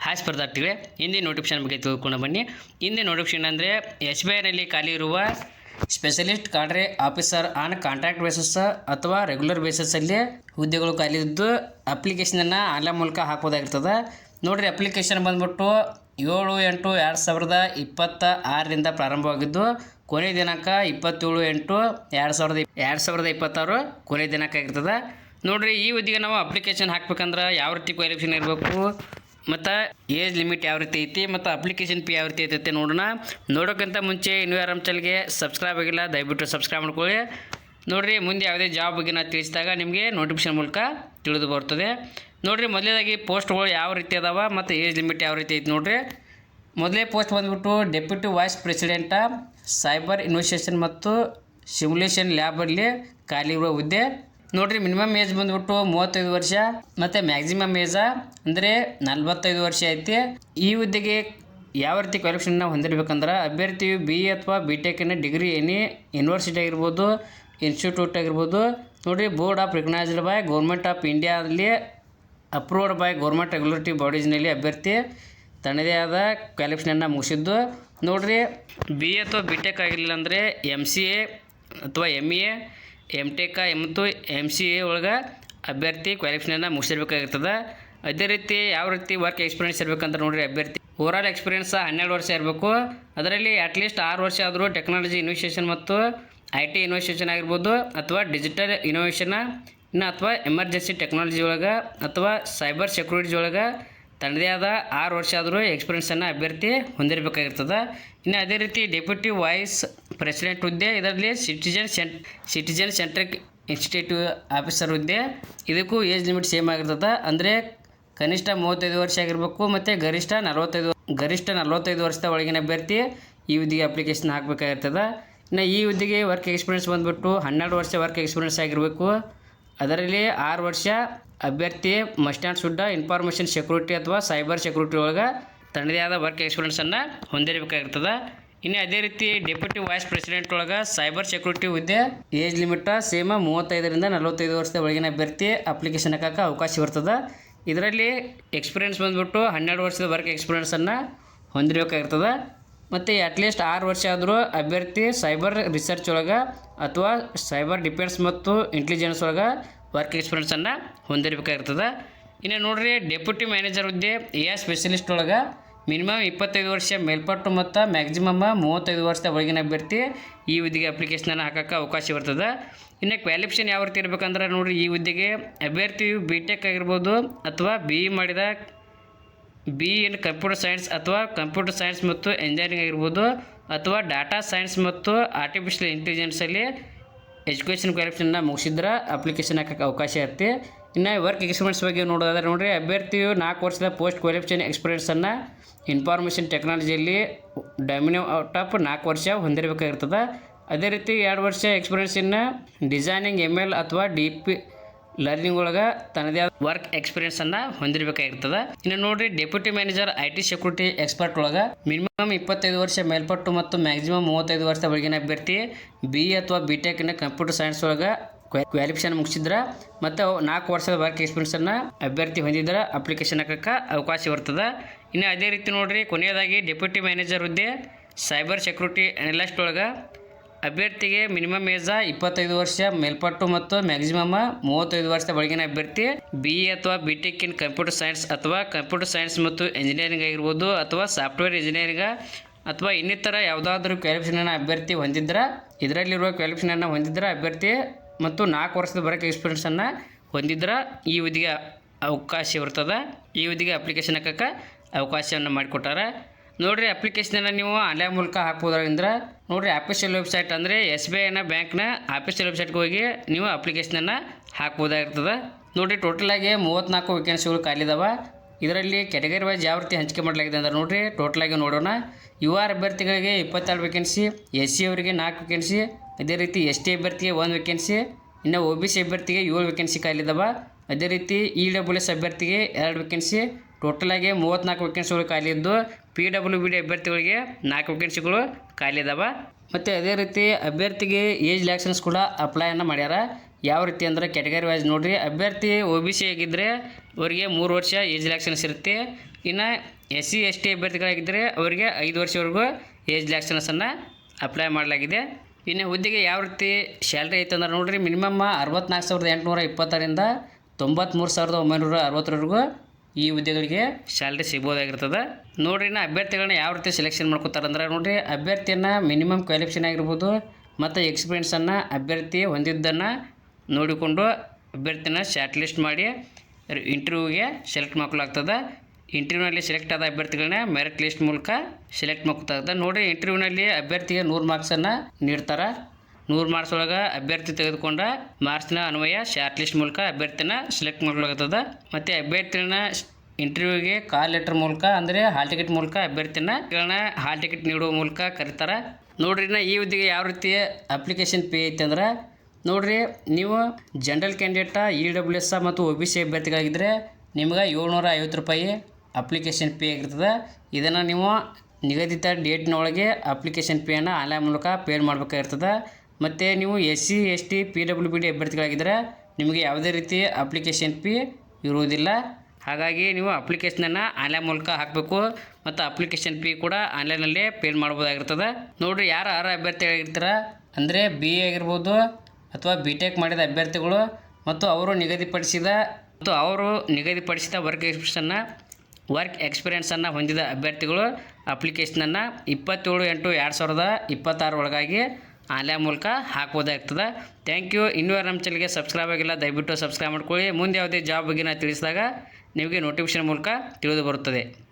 Hi ಸ್ಪರ್ಧಾರ್ಥಿಗಳೇ, Hindi notification ಬಗ್ಗೆ ತಿಳ್ಕೊಂಡು ಬನ್ನಿ. ಹಿಂದಿ ನೋಟಿಫಿಕೇಶನ್ ಅಂದರೆ ಎಸ್ ಬಿ ಐನಲ್ಲಿ ಖಾಲಿ ಇರುವ specialist cadre officer on contract basis ಅಥವಾ ರೆಗ್ಯುಲರ್ ಬೇಸಿಸಲ್ಲಿ ಹುದ್ದೆಗಳು ಖಾಲಿ ಇದ್ದು ಅಪ್ಲಿಕೇಶನನ್ನು ಆನ್ಲೈನ್ ಮೂಲಕ ಹಾಕೋದಾಗಿರ್ತದೆ. ನೋಡಿರಿ, ಅಪ್ಲಿಕೇಶನ್ ಬಂದ್ಬಿಟ್ಟು 7/8/2026ರಿಂದ ಪ್ರಾರಂಭವಾಗಿದ್ದು ಕೊನೆಯ ದಿನಾಂಕ 27/8/2026 ಕೊನೆಯ ದಿನಾಂಕ ಆಗಿರ್ತದೆ. ನೋಡಿರಿ, ಈ ಹುದ್ದೆಗೆ ನಾವು ಅಪ್ಲಿಕೇಶನ್ ಹಾಕ್ಬೇಕಂದ್ರೆ ಯಾವ ರೀತಿ ಕ್ವಾಲಿಫಿಕೇಷನ್ ಇರಬೇಕು ಮತ್ತು ಏಜ್ ಲಿಮಿಟ್ ಯಾವ ರೀತಿ ಐತಿ ಮತ್ತು ಅಪ್ಲಿಕೇಶನ್ ಫೀ ಯಾವ ರೀತಿ ಐತೆ ನೋಡೋಣ. ನೋಡೋಕ್ಕಿಂತ ಮುಂಚೆ ಇನ್ನೂ ಯಾರು ನಮ್ಮ ಚಾನಲ್ಗೆ ಸಬ್ಸ್ಕ್ರೈಬ್ ಆಗಿಲ್ಲ, ದಯವಿಟ್ಟು ಸಬ್ಸ್ಕ್ರೈಬ್ ಮಾಡ್ಕೊಳ್ಳಿ. ನೋಡಿರಿ, ಮುಂದೆ ಯಾವುದೇ ಜಾಬ್ ಬಗ್ಗೆ ನಾನು ತಿಳಿಸಿದಾಗ ನಿಮಗೆ ನೋಟಿಫಿಕೇಶನ್ ಮೂಲಕ ತಿಳಿದು ಬರ್ತದೆ. ನೋಡಿರಿ, ಮೊದಲೇದಾಗಿ ಪೋಸ್ಟ್ಗಳು ಯಾವ ರೀತಿ ಅದಾವ ಮತ್ತು ಏಜ್ ಲಿಮಿಟ್ ಯಾವ ರೀತಿ ಐತಿ ನೋಡಿರಿ. ಮೊದಲೇ ಪೋಸ್ಟ್ ಬಂದುಬಿಟ್ಟು deputy wise president cyber investigation ಮತ್ತು ಸಿಮ್ಯುಲೇಷನ್ ಲ್ಯಾಬಲ್ಲಿ ಖಾಲಿ ಇರುವ ಹುದ್ದೆ. ನೋಡಿರಿ, ಮಿನಿಮಮ್ ಏಜ್ ಬಂದುಬಿಟ್ಟು 35 ವರ್ಷ ಮತ್ತು ಮ್ಯಾಕ್ಸಿಮಮ್ ಏಜ ಅಂದರೆ 45 ವರ್ಷ ಐತಿ. ಈ ಹುದ್ದೆಗೆ ಯಾವ ರೀತಿ ಕ್ವಾಲಿಫಿಕೇಷನ್ನ ಹೊಂದಿರಬೇಕಂದ್ರೆ ಅಭ್ಯರ್ಥಿಯು BE ಅಥವಾ BTECನ ಡಿಗ್ರಿ ಎನಿ ಯೂನಿವರ್ಸಿಟಿ ಆಗಿರ್ಬೋದು, ಇನ್ಸ್ಟಿಟ್ಯೂಟ್ ಆಗಿರ್ಬೋದು. ನೋಡಿರಿ, board of recognised by government of ಇಂಡಿಯಾದಲ್ಲಿ ಅಪ್ರೂವ್ಡ್ ಬೈ ಗೌರ್ಮೆಂಟ್ ರೆಗ್ಯುಲೇಟರಿ ಬಾಡೀಸ್ನಲ್ಲಿ ಅಭ್ಯರ್ಥಿ ತನ್ನದೇ ಆದ ಕ್ವಾಲಿಫಿಕೇಷನನ್ನು ಮುಗಿಸಿದ್ದು. ನೋಡಿರಿ, BE ಅಥವಾ BTEC ಆಗಿರಲಿಲ್ಲ ಅಂದರೆ MCA ಅಥವಾ MA, MTech ಮತ್ತು MCA ಒಳಗೆ ಅಭ್ಯರ್ಥಿ ಕ್ವಾಲಿಫಿಕೇಷನನ್ನು ಮುಗಿಸಿರ್ಬೇಕಾಗಿರ್ತದೆ. ಅದೇ ರೀತಿ ಯಾವ ರೀತಿ ವರ್ಕ್ ಎಕ್ಸ್ಪೀರಿಯನ್ಸ್ ಇರಬೇಕಂತ ನೋಡಿರಿ, ಅಭ್ಯರ್ಥಿ ಓವರಾಲ್ ಎಕ್ಸ್ಪೀರಿಯನ್ಸ್ 12 ವರ್ಷ ಇರಬೇಕು. ಅದರಲ್ಲಿ ಅಟ್ಲೀಸ್ಟ್ 6 ವರ್ಷ ಆದರೂ ಟೆಕ್ನಾಲಜಿ ಇನೋವೇಷನ್ ಮತ್ತು IT ಇನೋವೇಷನ್ ಆಗಿರ್ಬೋದು ಅಥವಾ ಡಿಜಿಟಲ್ ಇನೋವೇಷನ್ ಅಥವಾ ಎಮರ್ಜೆನ್ಸಿ ಟೆಕ್ನಾಲಜಿ ಒಳಗೆ ಅಥವಾ ಸೈಬರ್ ಸೆಕ್ಯೂರಿಟಿ ಒಳಗೆ ತನ್ನದೇ ಆದ 6 ವರ್ಷ ಆದರೂ ಎಕ್ಸ್ಪೀರಿಯನ್ಸನ್ನು ಅಭ್ಯರ್ಥಿ ಹೊಂದಿರಬೇಕಾಗಿರ್ತದೆ. ಇನ್ನು ಅದೇ ರೀತಿ ಡೆಪ್ಯೂಟಿ ವೈಸ್ ಪ್ರೆಸಿಡೆಂಟ್ ಹುದ್ದೆ, ಇದರಲ್ಲಿ ಸಿಟಿಜನ್ ಸೆಂಟ್ರಿಕ್ ಇನ್ಸ್ಟಿಟ್ಯೂಟ್ ಆಫೀಸರ್ ಹುದ್ದೆ. ಇದಕ್ಕೂ ಏಜ್ ಲಿಮಿಟ್ ಸೇಮ್ ಆಗಿರ್ತದೆ. ಅಂದರೆ ಕನಿಷ್ಠ 35 ವರ್ಷ ಆಗಿರಬೇಕು ಮತ್ತು ಗರಿಷ್ಠ 45 ವರ್ಷದ ಒಳಗಿನ ಅಭ್ಯರ್ಥಿ ಈ ಹುದ್ದೆಗೆ ಅಪ್ಲಿಕೇಶನ್ ಹಾಕಬೇಕಾಗಿರ್ತದೆ. ಇನ್ನು ಈ ಹುದ್ದೆಗೆ ವರ್ಕ್ ಎಕ್ಸ್ಪೀರಿಯನ್ಸ್ ಬಂದುಬಿಟ್ಟು 12 ವರ್ಷ ವರ್ಕ್ ಎಕ್ಸ್ಪೀರಿಯನ್ಸ್ ಆಗಿರಬೇಕು. ಅದರಲ್ಲಿ 6 ವರ್ಷ ಅಭ್ಯರ್ಥಿ must and should information security ಅಥವಾ ಸೈಬರ್ ಸೆಕ್ಯೂರಿಟಿ ಒಳಗೆ ತನ್ನದೇ ಆದ ವರ್ಕ್ ಎಕ್ಸ್ಪೀರಿಯನ್ಸನ್ನು ಹೊಂದಿರಬೇಕಾಗಿರ್ತದೆ. ಇನ್ನು ಅದೇ ರೀತಿ ಡೆಪ್ಯೂಟಿ ವೈಸ್ ಪ್ರೆಸಿಡೆಂಟ್ ಒಳಗೆ ಸೈಬರ್ ಸೆಕ್ಯೂರಿಟಿ ಹುದ್ದೆ ಏಜ್ ಲಿಮಿಟ್ ಸೇಮ್ 35ರಿಂದ 45 ವರ್ಷದ ಒಳಗಿನ ಅಭ್ಯರ್ಥಿ ಅಪ್ಲಿಕೇಶನ್ ಹಾಕೋಕೆ ಅವಕಾಶ ಇರ್ತದೆ. ಇದರಲ್ಲಿ ಎಕ್ಸ್ಪೀರಿಯನ್ಸ್ ಬಂದುಬಿಟ್ಟು 12 ವರ್ಷದ ವರ್ಕ್ ಎಕ್ಸ್ಪೀರಿಯನ್ಸನ್ನು ಹೊಂದಿರಬೇಕಾಗಿರ್ತದೆ. ಮತ್ತು ಅಟ್ಲೀಸ್ಟ್ 6 ವರ್ಷ ಆದರೂ ಅಭ್ಯರ್ಥಿ ಸೈಬರ್ ರಿಸರ್ಚ್ ಒಳಗೆ ಅಥವಾ ಸೈಬರ್ ಡಿಫೆನ್ಸ್ ಮತ್ತು ಇಂಟೆಲಿಜೆನ್ಸ್ ಒಳಗೆ ವರ್ಕ್ ಎಕ್ಸ್ಪೀರಿಯನ್ಸನ್ನು ಹೊಂದಿರಬೇಕಾಗಿರ್ತದೆ. ಇನ್ನು ನೋಡಿರಿ, ಡೆಪ್ಯೂಟಿ ಮ್ಯಾನೇಜರ್ ಹುದ್ದೆ AI ಸ್ಪೆಷಲಿಸ್ಟ್ ಒಳಗೆ ಮಿನಿಮಮ್ 25 ವರ್ಷ ಮೇಲ್ಪಟ್ಟು ಮತ್ತು ಮ್ಯಾಕ್ಸಿಮಮ್ 35 ವರ್ಷದ ಒಳಗಿನ ಅಭ್ಯರ್ಥಿ ಈ ಹುದ್ದೆಗೆ ಅಪ್ಲಿಕೇಶನನ್ನು ಹಾಕೋಕ್ಕೆ ಅವಕಾಶ ಇರ್ತದೆ. ಇನ್ನು ಕ್ವಾಲಿಫಿಕೇಷನ್ ಯಾವ ರೀತಿ ಇರಬೇಕಂದ್ರೆ ನೋಡಿರಿ, ಈ ಹುದ್ದೆಗೆ ಅಭ್ಯರ್ಥಿಯು BTEC ಆಗಿರ್ಬೋದು ಅಥವಾ BE ಮಾಡಿದ BE ಇನ್ ಕಂಪ್ಯೂಟರ್ ಸೈನ್ಸ್ ಅಥವಾ ಕಂಪ್ಯೂಟರ್ ಸೈನ್ಸ್ ಮತ್ತು ಇಂಜಿನಿಯರಿಂಗ್ ಆಗಿರ್ಬೋದು ಅಥವಾ ಡಾಟಾ ಸೈನ್ಸ್ ಮತ್ತು ಆರ್ಟಿಫಿಷಿಯಲ್ ಇಂಟೆಲಿಜೆನ್ಸಲ್ಲಿ ಎಜುಕೇಷನ್ ಕ್ವಾಲಿಫಿಕೇಷನ್ನ ಮುಗಿಸಿದ್ರೆ ಅಪ್ಲಿಕೇಶನ್ ಹಾಕೋಕ್ಕೆ ಅವಕಾಶ ಇರುತ್ತೆ. ಇನ್ನು ವರ್ಕ್ ಎಕ್ಸ್ಪೀರಿಯನ್ಸ್ ಬಗ್ಗೆ ನೋಡೋದಾದ್ರೆ ನೋಡಿರಿ, ಅಭ್ಯರ್ಥಿಯು 4 ವರ್ಷದ ಪೋಸ್ಟ್ ಕ್ವಾಲಿಫಿಕೇಷನ್ ಎಕ್ಸ್ಪೀರಿಯನ್ಸನ್ನು ಇನ್ಫಾರ್ಮೇಷನ್ ಟೆಕ್ನಾಲಜಿಯಲ್ಲಿ ಡೊಮಿನಿಯನ್ ಔಟ್ ಆಫ್ 4 ವರ್ಷ ಹೊಂದಿರಬೇಕಾಗಿರ್ತದೆ. ಅದೇ ರೀತಿ 2 ವರ್ಷ ಎಕ್ಸ್ಪೀರಿಯನ್ಸ್ ಇನ್ ಡಿಸೈನಿಂಗ್ ML ಅಥವಾ DP ಲರ್ನಿಂಗ್ ಒಳಗೆ ತನ್ನದೇ ಆದ ವರ್ಕ್ ಎಕ್ಸ್ಪೀರಿಯನ್ಸನ್ನು ಹೊಂದಿರಬೇಕಾಗಿರ್ತದೆ. ಇನ್ನು ನೋಡಿರಿ, deputy manager IT security expert ಒಳಗೆ ಮಿನಿಮಮ್ 25 ವರ್ಷ ಮೇಲ್ಪಟ್ಟು ಮತ್ತು ಮ್ಯಾಕ್ಸಿಮಮ್ 35 ವರ್ಷದ ಒಳಗಿನ ಅಭ್ಯರ್ಥಿ BE ಅಥವಾ BTECನ ಕಂಪ್ಯೂಟರ್ ಸೈನ್ಸ್ ಒಳಗೆ ಕ್ವಾಲಿಫಿಕೇಷನ್ ಮುಗಿಸಿದ್ರೆ ಮತ್ತು 4 ವರ್ಷದ ವರ್ಕ್ ಎಕ್ಸ್ಪೀರಿಯನ್ಸನ್ನು ಅಭ್ಯರ್ಥಿ ಹೊಂದಿದ್ರೆ ಅಪ್ಲಿಕೇಶನ್ ಹಾಕೋಕ್ಕೆ ಅವಕಾಶ ಇರ್ತದೆ. ಇನ್ನು ಅದೇ ರೀತಿ ನೋಡಿರಿ, ಕೊನೆಯದಾಗಿ ಡೆಪ್ಯೂಟಿ ಮ್ಯಾನೇಜರ್ ಹುದ್ದೆ ಸೈಬರ್ ಸೆಕ್ಯೂರಿಟಿ ಅನಲಿಸ್ಟ್ ಒಳಗೆ ಅಭ್ಯರ್ಥಿಗೆ ಮಿನಿಮಮ್ ಏಜ 25 ವರ್ಷ ಮೇಲ್ಪಟ್ಟು ಮತ್ತು ಮ್ಯಾಕ್ಸಿಮಮ್ 35 ವರ್ಷದ ಒಳಗಿನ ಅಭ್ಯರ್ಥಿ BE ಅಥವಾ BTEC ಇನ್ ಕಂಪ್ಯೂಟರ್ ಸೈನ್ಸ್ ಅಥವಾ ಕಂಪ್ಯೂಟರ್ ಸೈನ್ಸ್ ಮತ್ತು ಇಂಜಿನಿಯರಿಂಗ್ ಆಗಿರ್ಬೋದು ಅಥವಾ ಸಾಫ್ಟ್ವೇರ್ ಇಂಜಿನಿಯರಿಂಗ್ ಅಥವಾ ಇನ್ನಿತರ ಯಾವುದಾದ್ರೂ ಕ್ವಾಲಿಫಿಕೇಷನನ್ನು ಅಭ್ಯರ್ಥಿ ಹೊಂದಿದ್ರೆ, ಇದರಲ್ಲಿರುವ ಕ್ವಾಲಿಫಿಕೇಷನನ್ನು ಹೊಂದಿದ್ರೆ ಅಭ್ಯರ್ಥಿ ಮತ್ತು 4 ವರ್ಷದ ವರ್ಕ್ ಎಕ್ಸ್ಪೀರಿಯನ್ಸನ್ನು ಹೊಂದಿದ್ರೆ ಈ ಹುದ್ದೆಗೆ ಅವಕಾಶ ಇರ್ತದೆ. ಈ ಹುದ್ದೆಗೆ ಅಪ್ಲಿಕೇಶನ್ ಹಾಕೋಕ್ಕೆ ಅವಕಾಶವನ್ನು ಮಾಡಿಕೊಟ್ಟಾರೆ. ನೋಡಿರಿ, ಅಪ್ಲಿಕೇಶನನ್ನು ನೀವು ಆನ್ಲೈನ್ ಮೂಲಕ ಹಾಕ್ಬೋದ್ರಿಂದ ನೋಡಿರಿ, ಆಫೀಷಿಯಲ್ ವೆಬ್ಸೈಟ್ ಅಂದರೆ SBIನ ಬ್ಯಾಂಕ್ನ ಆಫೀಷಿಯಲ್ ವೆಬ್ಸೈಟ್ಗೆ ಹೋಗಿ ನೀವು ಅಪ್ಲಿಕೇಶನನ್ನು ಹಾಕ್ಬೋದಾಗಿರ್ತದೆ. ನೋಡಿರಿ, ಟೋಟಲಾಗಿ 34 ವೇಕೆನ್ಸಿಗಳು ಖಾಲಿದಾವೆ. ಇದರಲ್ಲಿ ಕ್ಯಾಟಗರಿ ವೈಸ್ ಯಾವ ರೀತಿ ಹಂಚಿಕೆ ಮಾಡಲಾಗಿದೆ ಅಂದರೆ ನೋಡಿರಿ, ಟೋಟಲಾಗಿ ನೋಡೋಣ. UR ಅಭ್ಯರ್ಥಿಗಳಿಗೆ 22 ವೇಕೆನ್ಸಿ, SC ಅವರಿಗೆ 4 ವೇಕೆನ್ಸಿ, ಅದೇ ರೀತಿ ST ಅಭ್ಯರ್ಥಿಗೆ 1 ವೇಕೆನ್ಸಿ, ಇನ್ನು OBC ಅಭ್ಯರ್ಥಿಗೆ 7 ವೇಕೆನ್ಸಿ ಖಾಲಿದಾವೆ. ಅದೇ ರೀತಿ EWS ಅಭ್ಯರ್ಥಿಗೆ 2 ವೇಕೆನ್ಸಿ. ಟೋಟಲಾಗಿ 34 ವೇಕೆನ್ಸಿಗಳು ಖಾಲಿ ಇದ್ದು PWBD ಅಭ್ಯರ್ಥಿಗಳಿಗೆ 4 ವೇಕೆನ್ಸಿಗಳು ಖಾಲಿ ಇದಾವೆ. ಮತ್ತು ಅದೇ ರೀತಿ ಅಭ್ಯರ್ಥಿಗೆ ಏಜ್ ರಿಲ್ಯಾಕ್ಸನ್ಸ್ ಕೂಡ ಅಪ್ಲೈಯನ್ನು ಮಾಡ್ಯಾರ. ಯಾವ ರೀತಿ ಅಂದರೆ ಕ್ಯಾಟಗರಿ ವೈಸ್ ನೋಡಿರಿ, ಅಭ್ಯರ್ಥಿ OBC ಆಗಿದ್ದರೆ ಅವರಿಗೆ 3 ವರ್ಷ ಏಜ್ ರಿಲ್ಯಾಕ್ಸನ್ಸ್ ಇರುತ್ತೆ. ಇನ್ನು SC ST ಅಭ್ಯರ್ಥಿಗಳಾಗಿದ್ದರೆ ಅವರಿಗೆ 5 ವರ್ಷವರೆಗೂ ಏಜ್ ರಿಲ್ಯಾಕ್ಸೇಷನನ್ನು ಅಪ್ಲೈ ಮಾಡಲಾಗಿದೆ. ಇನ್ನು ಹುದ್ದೆಗೆ ಯಾವ ರೀತಿ ಸ್ಯಾಲ್ರಿ ಐತೆ ಅಂದ್ರೆ ನೋಡಿರಿ, ಮಿನಿಮಮ್ 64,820ರಿಂದ 93,960ವರೆಗೂ ಈ ಹುದ್ದೆಗಳಿಗೆ ಸ್ಯಾಲ್ರಿ ಸಿಗ್ಬೋದಾಗಿರ್ತದೆ. ನೋಡಿರಿ, ಇನ್ನು ಅಭ್ಯರ್ಥಿಗಳನ್ನ ಯಾವ ರೀತಿ ಸೆಲೆಕ್ಷನ್ ಮಾಡ್ಕೋತಾರೆ ಅಂದ್ರೆ ನೋಡಿರಿ, ಅಭ್ಯರ್ಥಿಯನ್ನು ಮಿನಿಮಮ್ ಕ್ವಾಲಿಫಿಕೇಷನ್ ಆಗಿರ್ಬೋದು ಮತ್ತು ಎಕ್ಸ್ಪೀರಿಯೆನ್ಸನ್ನು ಅಭ್ಯರ್ಥಿ ಹೊಂದಿದ್ದನ್ನು ನೋಡಿಕೊಂಡು ಅಭ್ಯರ್ಥಿನ ಶಾರ್ಟ್ ಲಿಸ್ಟ್ ಮಾಡಿ ಇಂಟರ್ವ್ಯೂಗೆ ಸೆಲೆಕ್ಟ್ ಮಾಡ್ಕೊಳ್ಳಾಗ್ತದೆ. ಇಂಟರ್ವ್ಯೂನಲ್ಲಿ ಸೆಲೆಕ್ಟ್ ಆದ ಅಭ್ಯರ್ಥಿಗಳನ್ನ ಮೆರಿಟ್ ಲಿಸ್ಟ್ ಮೂಲಕ ಸೆಲೆಕ್ಟ್ ಮಾಡ್ಕೊತಾಗ್ತದೆ. ನೋಡಿ, ಇಂಟರ್ವ್ಯೂನಲ್ಲಿ ಅಭ್ಯರ್ಥಿಗೆ 100 ಮಾರ್ಕ್ಸನ್ನು ನೀಡ್ತಾರೆ. 100 ಮಾರ್ಕ್ಸ್ ಒಳಗೆ ಅಭ್ಯರ್ಥಿ ತೆಗೆದುಕೊಂಡ ಮಾರ್ಕ್ಸ್ನ ಅನ್ವಯ ಶಾರ್ಟ್ ಲಿಸ್ಟ್ ಮೂಲಕ ಅಭ್ಯರ್ಥಿನ ಸೆಲೆಕ್ಟ್ ಮಾಡಲಾಗ್ತದೆ. ಮತ್ತು ಅಭ್ಯರ್ಥಿನ ಇಂಟರ್ವ್ಯೂಗೆ ಕಾಲ್ ಲೆಟರ್ ಮೂಲಕ ಅಂದರೆ ಹಾಲ್ ಟಿಕೆಟ್ ಮೂಲಕ ಅಭ್ಯರ್ಥಿನ ಹಾಲ್ ಟಿಕೆಟ್ ನೀಡುವ ಮೂಲಕ ಕರೀತಾರೆ. ನೋಡ್ರಿ, ಈ ಹುದ್ದೆಗೆ ಯಾವ ರೀತಿ ಅಪ್ಲಿಕೇಶನ್ ಫೀ ಐತೆ ಅಂದ್ರೆ ನೋಡಿರಿ, ನೀವು ಜನರಲ್ ಕ್ಯಾಂಡಿಡೇಟ EWS ಮತ್ತು OBC ಅಭ್ಯರ್ಥಿಗಳಾಗಿದ್ದರೆ ನಿಮ್ಗೆ 750 ರೂಪಾಯಿ ಅಪ್ಲಿಕೇಶನ್ ಫೀ ಆಗಿರ್ತದೆ. ಇದನ್ನು ನೀವು ನಿಗದಿತ ಡೇಟ್ನೊಳಗೆ ಅಪ್ಲಿಕೇಶನ್ ಫೀಯನ್ನು ಆನ್ಲೈನ್ ಮೂಲಕ ಪೇ ಮಾಡಬೇಕಾಗಿರ್ತದೆ. ಮತ್ತು ನೀವು SC ST PWBD ಅಭ್ಯರ್ಥಿಗಳಾಗಿದ್ದರೆ ನಿಮಗೆ ಯಾವುದೇ ರೀತಿ ಅಪ್ಲಿಕೇಶನ್ ಫೀ ಇರುವುದಿಲ್ಲ. ಹಾಗಾಗಿ ನೀವು ಅಪ್ಲಿಕೇಶನನ್ನು ಆನ್ಲೈನ್ ಮೂಲಕ ಹಾಕಬೇಕು ಮತ್ತು ಅಪ್ಲಿಕೇಶನ್ ಫೀ ಕೂಡ ಆನ್ಲೈನಲ್ಲೇ ಪೇ ಮಾಡ್ಬೋದಾಗಿರ್ತದೆ. ನೋಡಿರಿ, ಯಾರು ಅಭ್ಯರ್ಥಿಗಳಾಗಿರ್ತಾರೆ ಅಂದರೆ BA ಆಗಿರ್ಬೋದು ಅಥವಾ BTech ಮಾಡಿದ ಅಭ್ಯರ್ಥಿಗಳು ಮತ್ತು ಅವರು ನಿಗದಿಪಡಿಸಿದ ವರ್ಕ್ ಎಕ್ಸ್ಪೀರಿಯೆನ್ಸನ್ನು ಹೊಂದಿದ ಅಭ್ಯರ್ಥಿಗಳು ಅಪ್ಲಿಕೇಶನನ್ನು 27/8/2026 ಒಳಗಾಗಿ ಆನ್ಲೈನ್ ಮೂಲಕ ಹಾಕ್ಬೋದಾಗ್ತದೆ. Thank you. ಇನ್ನೂ ನಮ್ಮ ಚಾನಲ್ಗೆ ಸಬ್ಸ್ಕ್ರೈಬ್ ಆಗಿಲ್ಲ, ದಯವಿಟ್ಟು ಸಬ್ಸ್ಕ್ರೈಬ್ ಮಾಡ್ಕೊಳ್ಳಿ. ಮುಂದೆ ಯಾವುದೇ ಜಾಬ್ ಬಗ್ಗೆ ನಾನು ತಿಳಿಸಿದಾಗ ನಿಮಗೆ ನೋಟಿಫಿಕೇಶನ್ ಮೂಲಕ ತಿಳಿದು ಬರುತ್ತದೆ.